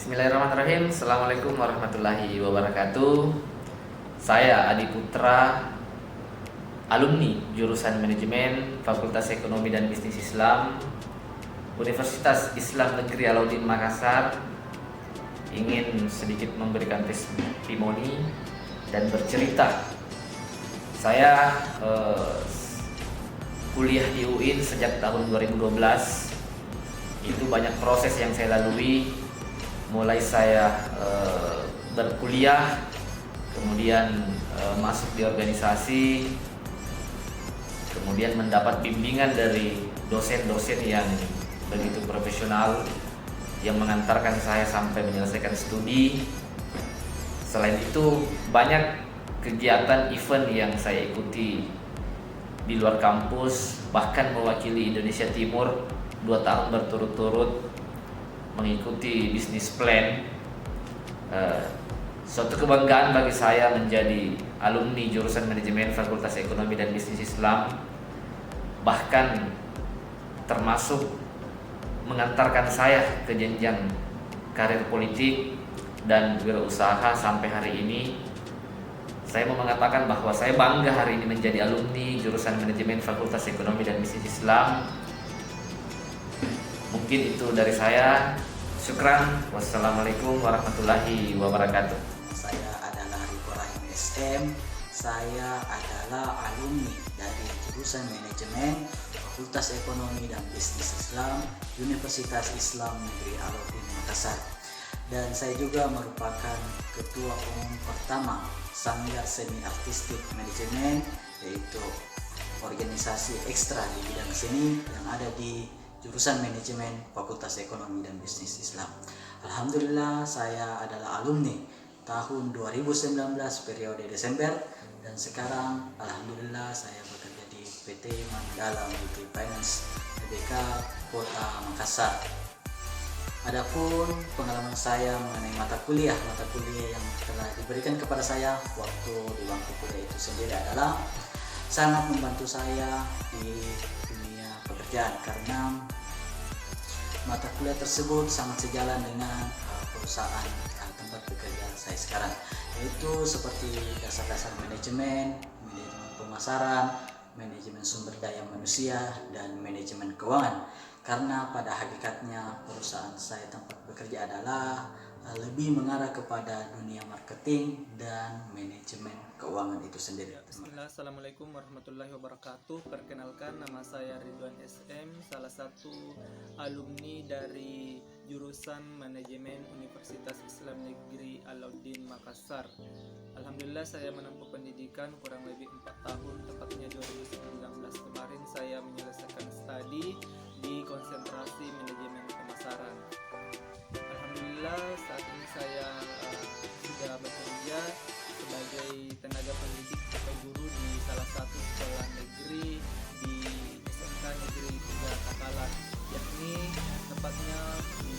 Bismillahirrahmanirrahim. Assalamualaikum warahmatullahi wabarakatuh. Saya Adi Putra, alumni jurusan Manajemen Fakultas Ekonomi dan Bisnis Islam Universitas Islam Negeri Alauddin Makassar, ingin sedikit memberikan testimoni dan bercerita. Saya kuliah di UIN sejak tahun 2012. Itu banyak proses yang saya lalui, mulai saya berkuliah, kemudian masuk di organisasi, kemudian mendapat bimbingan dari dosen-dosen yang begitu profesional yang mengantarkan saya sampai menyelesaikan studi. Selain itu, banyak kegiatan event yang saya ikuti di luar kampus, bahkan mewakili Indonesia Timur 2 tahun berturut-turut mengikuti bisnis plan. Suatu kebanggaan bagi saya menjadi alumni jurusan Manajemen Fakultas Ekonomi dan Bisnis Islam, bahkan termasuk mengantarkan saya ke jenjang karir politik dan wirausaha sampai hari ini. Saya mau mengatakan bahwa saya bangga hari ini menjadi alumni jurusan Manajemen Fakultas Ekonomi dan Bisnis Islam. Mungkin itu dari saya. Syukran. Wassalamualaikum warahmatullahi wabarakatuh. Saya adalah Ibrahim SM. Saya adalah alumni dari jurusan Manajemen Fakultas Ekonomi dan Bisnis Islam Universitas Islam Negeri Alauddin Makassar. Dan saya juga merupakan ketua umum pertama Sanggar Seni Artistik Manajemen, yaitu organisasi ekstra di bidang seni yang ada di jurusan Manajemen Fakultas Ekonomi dan Bisnis Islam. Alhamdulillah, saya adalah alumni tahun 2019 periode Desember, dan sekarang alhamdulillah saya bekerja di PT Mandala Multi Finance Tbk Kota Makassar. Adapun pengalaman saya mengenai mata kuliah yang telah diberikan kepada saya waktu di bangku kuliah itu sendiri adalah sangat membantu saya di dunia pekerjaan, karena mata kuliah tersebut sangat sejalan dengan perusahaan tempat bekerja saya sekarang, yaitu seperti dasar-dasar manajemen pemasaran, manajemen sumber daya manusia, dan manajemen keuangan. Karena pada hakikatnya perusahaan saya tempat bekerja adalah lebih mengarah kepada dunia marketing dan manajemen keuangan itu sendiri. Bismillah, Assalamualaikum warahmatullahi wabarakatuh. Perkenalkan, nama saya Ridwan SM, salah satu alumni dari jurusan Manajemen Universitas Islam Negeri Alauddin Makassar. Alhamdulillah, saya menempuh pendidikan kurang lebih 4 tahun, tepatnya 2019 kemarin saya menyelesaikan studi di konsentrasi manajemen pemasaran. Alhamdulillah, saat ini saya sudah bekerja sebagai tenaga pendidik atau guru di salah satu sekolah negeri di SMK Negeri 3 Takalar, yakni tepatnya di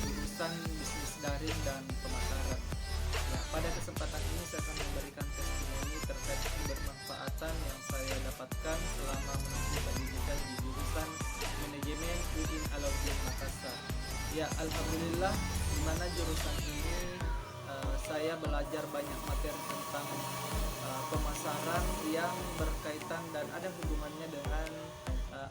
jurusan bisnis daring dan pemasaran. Nah, pada kesempatan ini saya akan memberikan testimoni terkait kebermanfaatan yang saya dapatkan selama menempuh pendidikan di jurusan Manajemen UIN Alauddin Makassar. Ya, alhamdulillah, di mana jurusan ini saya belajar banyak materi tentang pemasaran yang berkaitan dan ada hubungannya dengan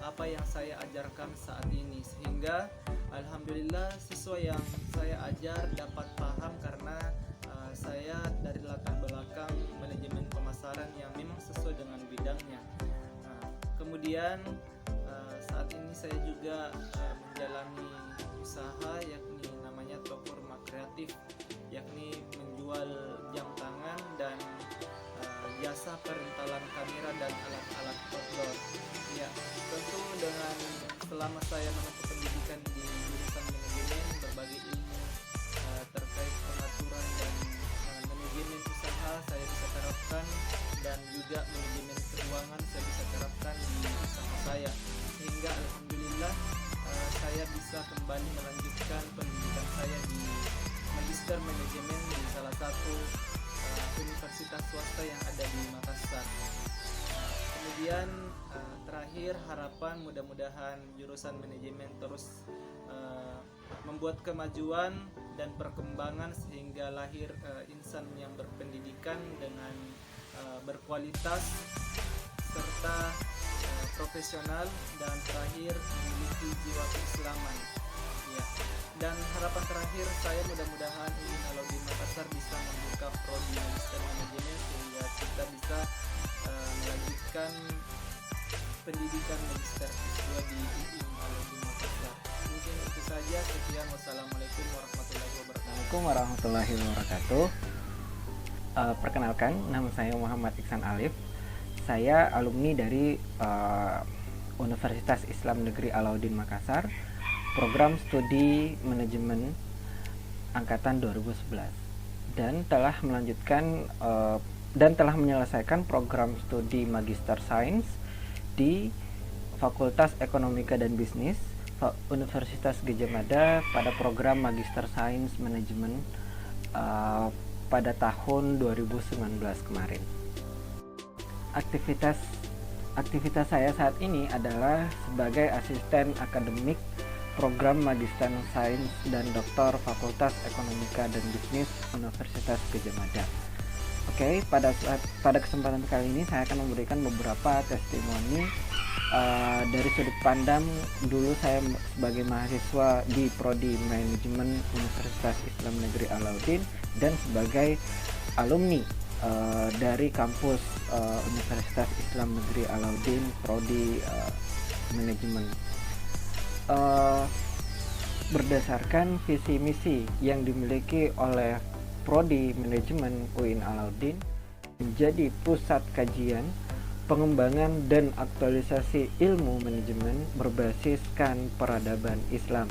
apa yang saya ajarkan saat ini, sehingga alhamdulillah siswa yang saya ajar dapat paham karena saya dari latar belakang manajemen pemasaran yang memang sesuai dengan bidangnya. Kemudian saat ini saya juga menjalani usaha, yakni namanya toko rumah kreatif, yakni menjual jam tangan dan jasa perintalan kamera dan alat-alat outdoor. Ya, tentu dengan selama saya menempuh pendidikan di jurusan manajemen, berbagai ilmu terkait pengaturan dan manajemen usaha saya bisa terapkan, dan juga manajemen keuangan saya bisa terapkan di usaha saya, sehingga alhamdulillah saya bisa kembali melanjutkan pendidikan saya di Magister Manajemen di salah satu universitas swasta yang ada di Makassar. Kemudian terakhir, harapan mudah-mudahan jurusan manajemen terus membuat kemajuan dan perkembangan sehingga lahir insan yang berpendidikan dengan berkualitas serta profesional, dan terakhir memiliki jiwa keislaman. Ya. Dan harapan terakhir saya mudah-mudahan UIN Alauddin Makassar bisa membuka prodi magister manajemen sehingga kita bisa melanjutkan pendidikan magister siswa di UIN Alauddin Makassar. Mungkin itu saja. Sekian, wassalamualaikum warahmatullahi wabarakatuh. Assalamualaikum warahmatullahi wabarakatuh. Perkenalkan, nama saya Muhammad Iksan Alif. Saya alumni dari Universitas Islam Negeri Alauddin Makassar, program studi manajemen angkatan 2011, dan telah menyelesaikan program studi Magister Sains di Fakultas Ekonomika dan Bisnis Universitas Gadjah Mada pada program Magister Sains Manajemen pada tahun 2019 kemarin. Aktivitas saya saat ini adalah sebagai asisten akademik program Magister Sains dan Doktor Fakultas Ekonomika dan Bisnis Universitas Gadjah Mada. Oke, pada kesempatan kali ini saya akan memberikan beberapa testimoni dari sudut pandang dulu saya sebagai mahasiswa di Prodi Manajemen Universitas Islam Negeri Alauddin dan sebagai alumni dari kampus Universitas Islam Negeri Alauddin Prodi Manajemen. Berdasarkan visi misi yang dimiliki oleh Prodi Manajemen UIN Alauddin menjadi pusat kajian, pengembangan dan aktualisasi ilmu manajemen berbasiskan peradaban Islam.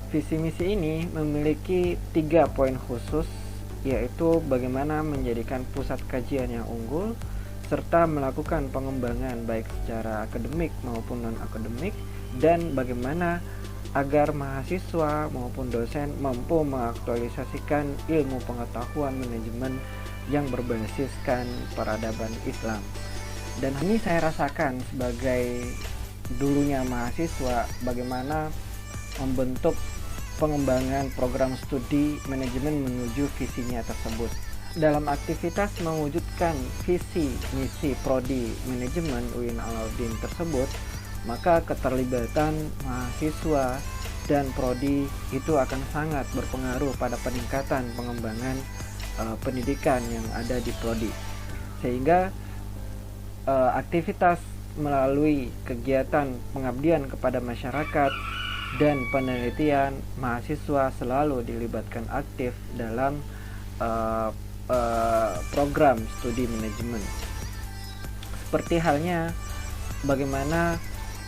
Visi misi ini memiliki 3 poin khusus, yaitu bagaimana menjadikan pusat kajian yang unggul serta melakukan pengembangan baik secara akademik maupun non-akademik, dan bagaimana agar mahasiswa maupun dosen mampu mengaktualisasikan ilmu pengetahuan manajemen yang berbasiskan peradaban Islam. Dan ini saya rasakan sebagai dulunya mahasiswa bagaimana membentuk pengembangan program studi manajemen menuju visinya tersebut. Dalam aktivitas mewujudkan visi misi Prodi Manajemen UIN Alauddin tersebut, maka keterlibatan mahasiswa dan prodi itu akan sangat berpengaruh pada peningkatan pengembangan pendidikan yang ada di prodi. Sehingga aktivitas melalui kegiatan pengabdian kepada masyarakat dan penelitian, mahasiswa selalu dilibatkan aktif dalam program studi manajemen. Seperti halnya bagaimana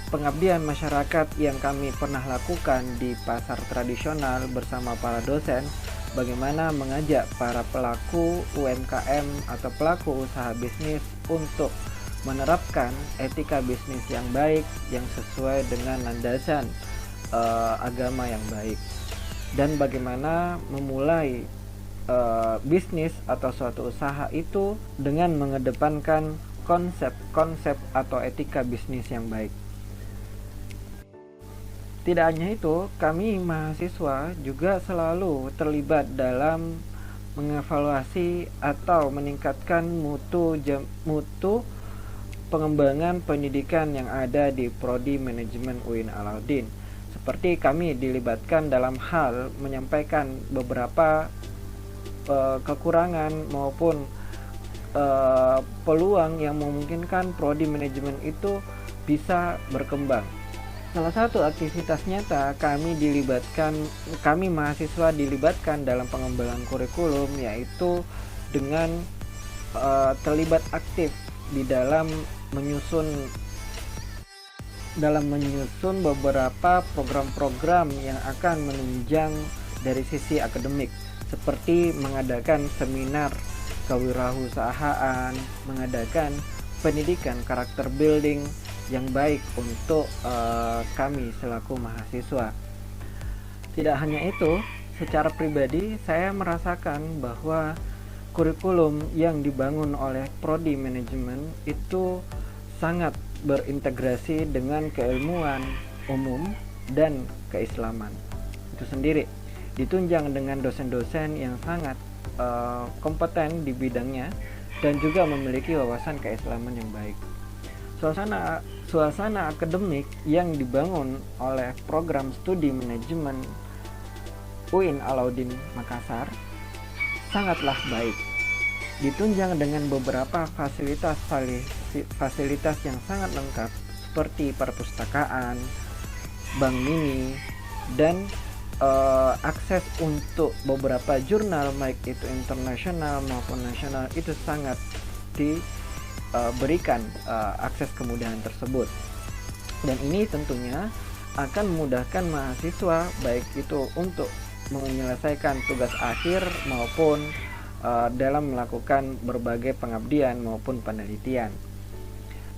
pengabdian masyarakat yang kami pernah lakukan di pasar tradisional bersama para dosen, bagaimana mengajak para pelaku UMKM atau pelaku usaha bisnis untuk menerapkan etika bisnis yang baik yang sesuai dengan landasan agama yang baik, dan bagaimana memulai bisnis atau suatu usaha itu dengan mengedepankan konsep-konsep atau etika bisnis yang baik. Tidak hanya itu, kami mahasiswa juga selalu terlibat dalam mengevaluasi atau meningkatkan mutu pengembangan pendidikan yang ada di Prodi Manajemen UIN Alauddin. Seperti kami dilibatkan dalam hal menyampaikan beberapa kekurangan maupun peluang yang memungkinkan prodi manajemen itu bisa berkembang. Salah satu aktivitas nyata kami mahasiswa dilibatkan dalam pengembangan kurikulum, yaitu dengan terlibat aktif di dalam menyusun beberapa program-program yang akan menunjang dari sisi akademik, seperti mengadakan seminar kewirausahaan, mengadakan pendidikan karakter building yang baik untuk kami selaku mahasiswa. Tidak hanya itu, secara pribadi saya merasakan bahwa kurikulum yang dibangun oleh Prodi Manajemen itu sangat berintegrasi dengan keilmuan umum dan keislaman. itu sendiri, ditunjang dengan dosen-dosen yang sangat kompeten di bidangnya dan juga memiliki wawasan keislaman yang baik. Suasana akademik yang dibangun oleh program studi manajemen UIN Alauddin Makassar sangatlah baik, ditunjang dengan beberapa fasilitas yang sangat lengkap seperti perpustakaan, bank mini, dan akses untuk beberapa jurnal baik itu internasional maupun nasional itu sangat diberikan akses kemudahan tersebut. Dan ini tentunya akan memudahkan mahasiswa baik itu untuk menyelesaikan tugas akhir maupun dalam melakukan berbagai pengabdian maupun penelitian,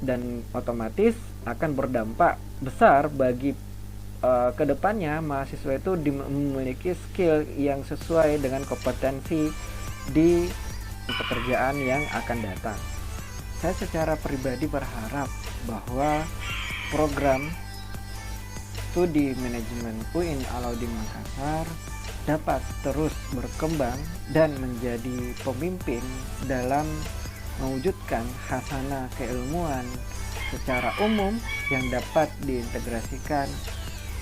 dan otomatis akan berdampak besar bagi kedepannya mahasiswa itu memiliki skill yang sesuai dengan kompetensi di pekerjaan yang akan datang. Saya secara pribadi berharap bahwa program studi manajemen UIN Alauddin Makassar dapat terus berkembang dan menjadi pemimpin dalam mewujudkan khasanah keilmuan secara umum yang dapat diintegrasikan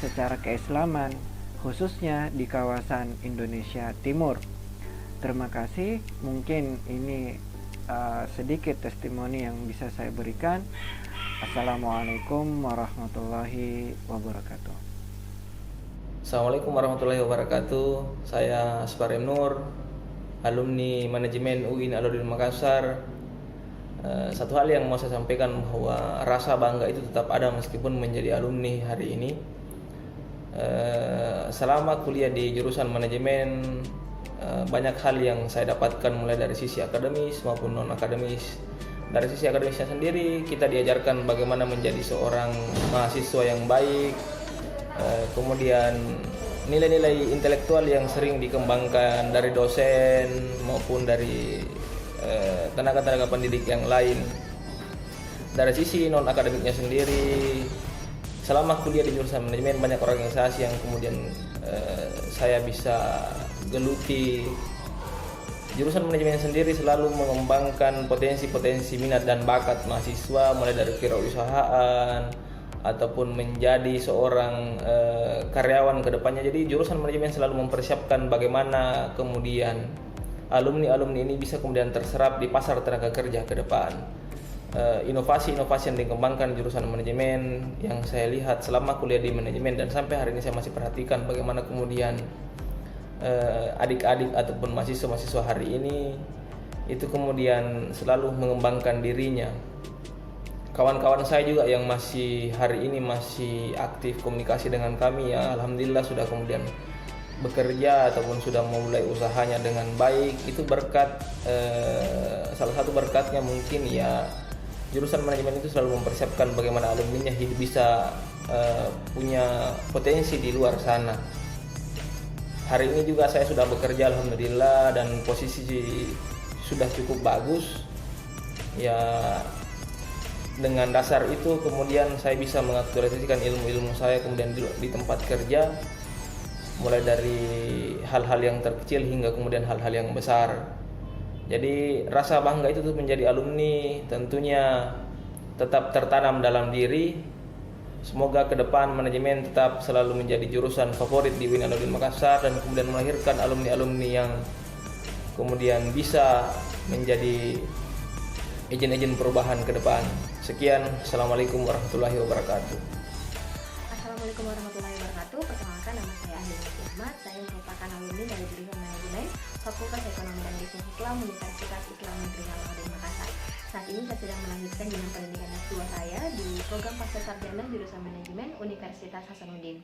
secara keislaman, khususnya di kawasan Indonesia Timur. Terima kasih, mungkin ini sedikit testimoni yang bisa saya berikan. Assalamualaikum warahmatullahi wabarakatuh. Assalamualaikum warahmatullahi wabarakatuh. Saya Suparem Nur, alumni manajemen UIN Alauddin Makassar. Satu hal yang mau saya sampaikan bahwa rasa bangga itu tetap ada meskipun menjadi alumni hari ini. Selama kuliah di jurusan manajemen, banyak hal yang saya dapatkan mulai dari sisi akademis maupun non akademis. Dari sisi akademisnya sendiri, kita diajarkan bagaimana menjadi seorang mahasiswa yang baik, kemudian nilai-nilai intelektual yang sering dikembangkan dari dosen maupun dari tenaga-tenaga pendidik yang lain. Dari sisi non akademiknya sendiri, selama kuliah di jurusan manajemen banyak organisasi yang kemudian saya bisa geluti. Jurusan manajemen sendiri selalu mengembangkan potensi-potensi minat dan bakat mahasiswa, mulai dari kewirausahaan ataupun menjadi seorang karyawan ke depannya. Jadi jurusan manajemen selalu mempersiapkan bagaimana kemudian alumni-alumni ini bisa kemudian terserap di pasar tenaga kerja ke depan. Inovasi-inovasi yang dikembangkan jurusan manajemen yang saya lihat selama kuliah di manajemen dan sampai hari ini saya masih perhatikan bagaimana kemudian adik-adik ataupun mahasiswa-mahasiswa hari ini itu kemudian selalu mengembangkan dirinya. Kawan-kawan saya juga yang masih hari ini masih aktif komunikasi dengan kami, ya alhamdulillah sudah kemudian bekerja ataupun sudah memulai usahanya dengan baik. Itu berkat salah satu berkatnya mungkin ya jurusan manajemen itu selalu mempersiapkan bagaimana alumninya hidup bisa punya potensi di luar sana. Hari ini juga saya sudah bekerja alhamdulillah dan posisi sudah cukup bagus. Ya dengan dasar itu kemudian saya bisa mengaktualisasikan ilmu-ilmu saya kemudian di tempat kerja, mulai dari hal-hal yang terkecil hingga kemudian hal-hal yang besar. Jadi rasa bangga itu tuh menjadi alumni tentunya tetap tertanam dalam diri. Semoga ke depan manajemen tetap selalu menjadi jurusan favorit di UIN Alauddin Makassar dan kemudian melahirkan alumni-alumni yang kemudian bisa menjadi agen-agen perubahan ke depan. Sekian, Assalamualaikum warahmatullahi wabarakatuh. Assalamualaikum warahmatullahi wabarakatuh. Perkenalkan, nama saya Ahli Ahmad. Saya merupakan alumni dari jurusan manajemen Fakultas Ekonomi dan Bisnis Islam Universitas Islam Negeri Alauddin Makassar. Saat ini saya sedang melanjutkan jenjang pendidikan S2 saya di program Pasca Sarjana jurusan manajemen Universitas Hasanuddin.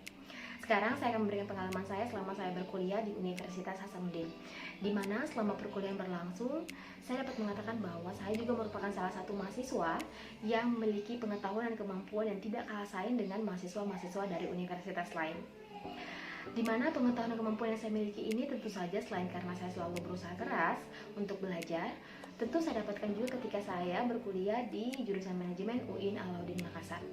Sekarang saya akan memberikan pengalaman saya selama saya berkuliah di Universitas Hasanuddin, di mana selama perkuliahan berlangsung, saya dapat mengatakan bahwa saya juga merupakan salah satu mahasiswa yang memiliki pengetahuan dan kemampuan yang tidak kalah saing dengan mahasiswa-mahasiswa dari universitas lain. Di mana pengetahuan dan kemampuan yang saya miliki ini tentu saja selain karena saya selalu berusaha keras untuk belajar, tentu saya dapatkan juga ketika saya berkuliah di jurusan manajemen UIN Alauddin Makassar.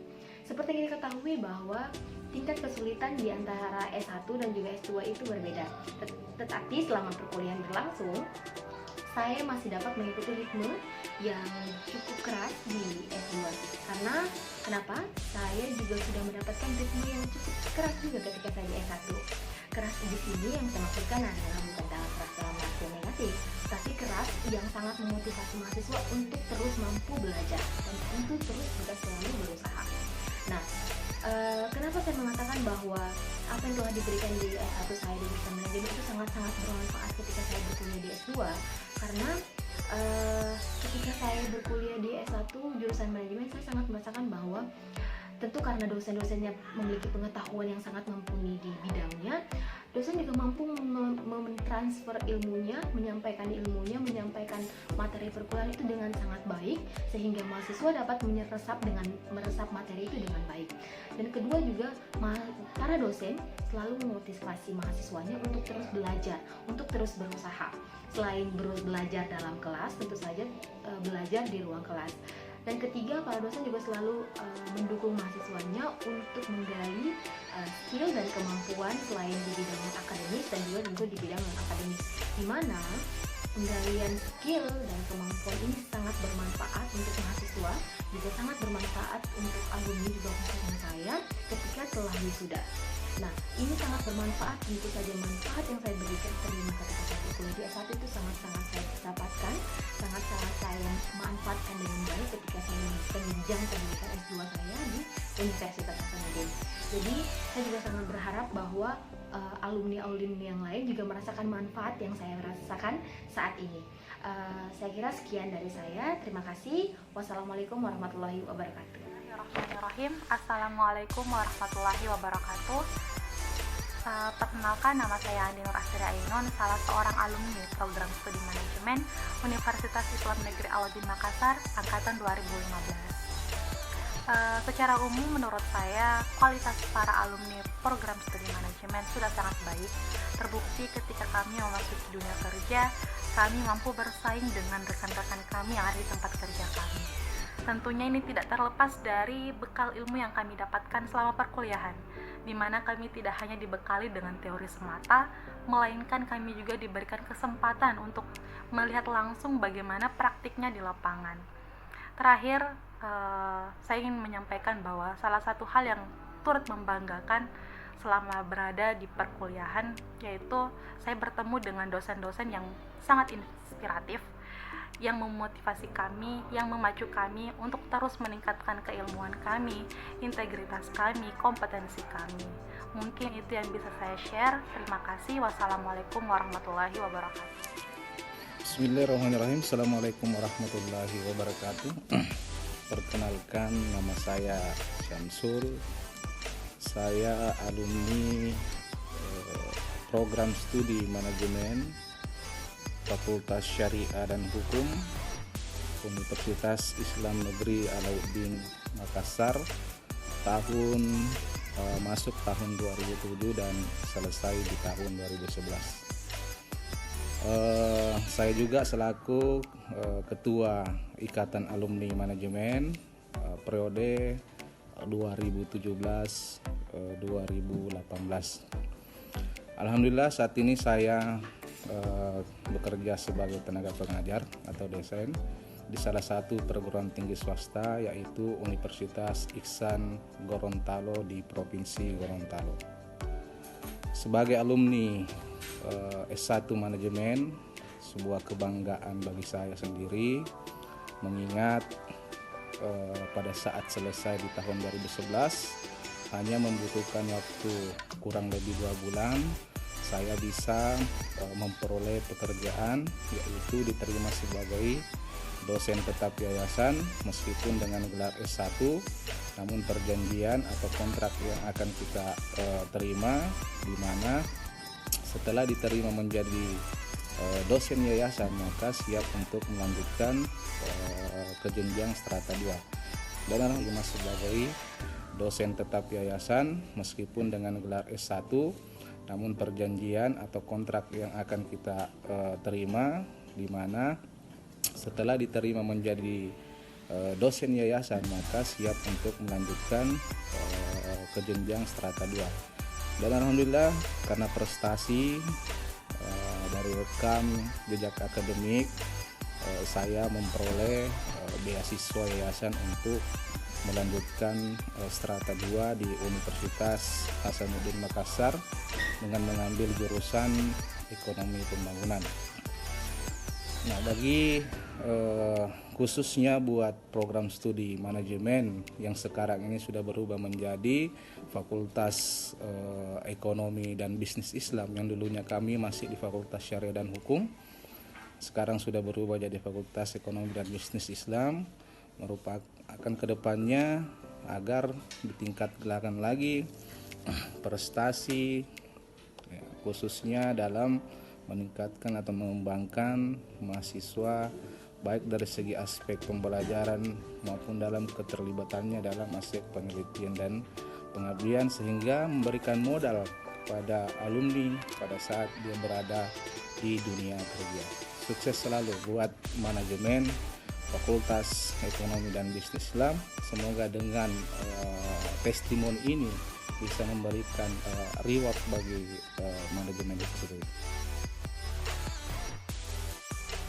Seperti yang kita ketahui bahwa tingkat kesulitan di antara S1 dan juga S2 itu berbeda. Tetapi selama perkuliahan berlangsung, saya masih dapat mengikuti ritme yang cukup keras di S2. Karena kenapa? Saya juga sudah mendapatkan ritme yang cukup keras juga ketika saya di S1. Keras di sini yang saya maksudkan adalah bukan keras dalam arti negatif, tapi keras yang sangat memotivasi mahasiswa untuk terus mampu belajar dan untuk terus juga selalu berusaha. Nah, kenapa saya mengatakan bahwa apa yang telah diberikan di S1 saya di jurusan manajemen itu sangat-sangat bermanfaat ketika saya berkuliah di S2? Karena ketika saya berkuliah di S1 jurusan manajemen, saya sangat merasakan bahwa tentu karena dosen-dosennya memiliki pengetahuan yang sangat mumpuni di bidangnya, dosen juga mampu mentransfer ilmunya, menyampaikan menyampaikan materi perkuliahan itu dengan sangat baik, sehingga mahasiswa dapat meresap materi itu dengan baik. Dan kedua juga, para dosen selalu memotivasi mahasiswanya untuk terus belajar, untuk terus berusaha. Selain belajar dalam kelas, tentu saja belajar di ruang kelas. Dan ketiga, para dosen juga selalu mendukung mahasiswanya untuk menggali skill dan kemampuan selain di bidang akademis dan juga tentu di bidang non-akademis, di mana penggalian skill dan kemampuan ini sangat bermanfaat untuk mahasiswa, juga sangat bermanfaat untuk alumni juga khususnya saya ketika telah wisuda. Nah, ini sangat bermanfaat, tentu saja manfaat yang saya berikan terima ketika saya berkuliah di S1 itu sangat-sangat saya dapatkan, sangat-sangat saya manfaatkan dengan baik ketika saya melanjutkan jenjang pendidikan S2 saya di Universitas Hasanuddin. Jadi, saya juga sangat berharap bahwa alumni-alumni yang lain juga merasakan manfaat yang saya rasakan saat ini. Saya kira sekian dari saya. Terima kasih. Wassalamualaikum warahmatullahi wabarakatuh. Bismillahirrahmanirrahim. Assalamualaikum warahmatullahi wabarakatuh. Perkenalkan, nama saya Andi Nur Asri Ainun, salah seorang alumni program studi manajemen Universitas Islam Negeri Al-Azim Makassar angkatan 2015. Secara umum menurut saya kualitas para alumni program studi manajemen sudah sangat baik. Terbukti ketika kami memasuki dunia kerja, kami mampu bersaing dengan rekan-rekan kami yang ada di tempat kerja kami. Tentunya ini tidak terlepas dari bekal ilmu yang kami dapatkan selama perkuliahan, di mana kami tidak hanya dibekali dengan teori semata, melainkan kami juga diberikan kesempatan untuk melihat langsung bagaimana praktiknya di lapangan. Terakhir, saya ingin menyampaikan bahwa salah satu hal yang turut membanggakan selama berada di perkuliahan, yaitu saya bertemu dengan dosen-dosen yang sangat inspiratif, yang memotivasi kami, yang memacu kami untuk terus meningkatkan keilmuan kami, integritas kami, kompetensi kami. Mungkin itu yang bisa saya share. Terima kasih. Wassalamualaikum warahmatullahi wabarakatuh. Bismillahirrahmanirrahim. Assalamualaikum warahmatullahi wabarakatuh. Perkenalkan, nama saya Syamsul. Saya alumni program studi manajemen Fakultas Syariah dan Hukum Universitas Islam Negeri Alauddin Makassar, masuk tahun 2007 dan selesai di tahun 2011. Saya juga selaku Ketua Ikatan Alumni Manajemen periode 2017-2018. Alhamdulillah saat ini saya bekerja sebagai tenaga pengajar atau dosen di salah satu perguruan tinggi swasta, yaitu Universitas Ihsan Gorontalo di Provinsi Gorontalo. Sebagai alumni S1 Manajemen, sebuah kebanggaan bagi saya sendiri, mengingat pada saat selesai di tahun 2011 hanya membutuhkan waktu kurang lebih 2 bulan saya bisa memperoleh pekerjaan, yaitu diterima sebagai dosen tetap yayasan meskipun dengan gelar S1, namun perjanjian atau kontrak yang akan kita terima, di mana setelah diterima menjadi dosen yayasan maka siap untuk melanjutkan ke jenjang strata 2 dan diterima sebagai dosen tetap yayasan meskipun dengan gelar S1, namun perjanjian atau kontrak yang akan kita terima, di mana setelah diterima menjadi dosen yayasan, maka siap untuk melanjutkan ke jenjang strata 2. Dan alhamdulillah karena prestasi dari rekam jejak akademik, saya memperoleh beasiswa yayasan untuk melanjutkan strata 2 di Universitas Hasanuddin Makassar dengan mengambil jurusan ekonomi pembangunan. Nah, bagi khususnya buat program studi manajemen yang sekarang ini sudah berubah menjadi Fakultas Ekonomi dan Bisnis Islam, yang dulunya kami masih di Fakultas Syariah dan Hukum, sekarang sudah berubah jadi Fakultas Ekonomi dan Bisnis Islam, merupakan kedepannya agar ditingkatkan lagi prestasi, khususnya dalam meningkatkan atau mengembangkan mahasiswa baik dari segi aspek pembelajaran maupun dalam keterlibatannya dalam aspek penelitian dan pengabdian, sehingga memberikan modal pada alumni pada saat dia berada di dunia kerja. Sukses selalu buat manajemen Fakultas Ekonomi dan Bisnis Islam. Semoga dengan testimoni ini bisa memberikan reward bagi manajemen itu sendiri.